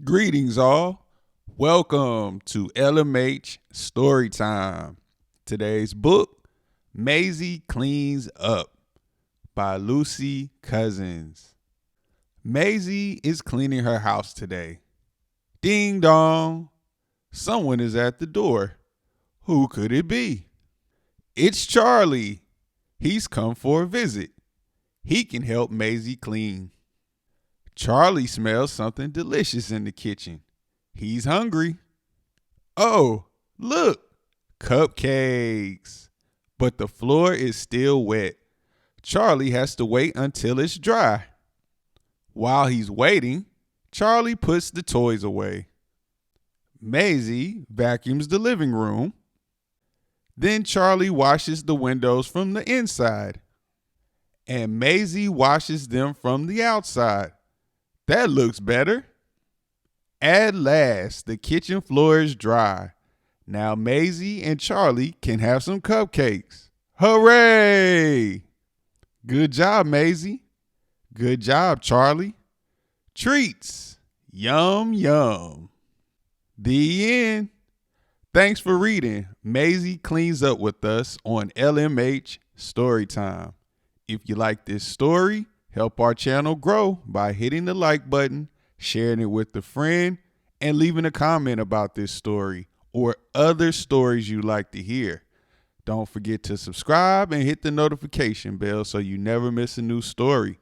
Greetings, all. Welcome to LMH Storytime. Today's book, Maisy Cleans Up by Lucy Cousins. Maisy is cleaning her house today. Ding dong. Someone is at the door. Who could it be? It's Charlie. He's come for a visit. He can help Maisy clean. Charlie smells something delicious in the kitchen. He's hungry. Oh, look, cupcakes. But the floor is still wet. Charlie has to wait until it's dry. While he's waiting, Charlie puts the toys away. Maisy vacuums the living room. Then Charlie washes the windows from the inside. And Maisy washes them from the outside. That looks better. At last, the kitchen floor is dry. Now Maisy and Charlie can have some cupcakes. Hooray! Good job, Maisy. Good job, Charlie. Treats. Yum, yum. The end. Thanks for reading Maisy Cleans Up with us on LMH Storytime. If you like this story, help our channel grow by hitting the like button, sharing it with a friend, and leaving a comment about this story or other stories you'd like to hear. Don't forget to subscribe and hit the notification bell so you never miss a new story.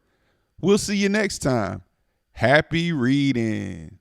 We'll see you next time. Happy reading.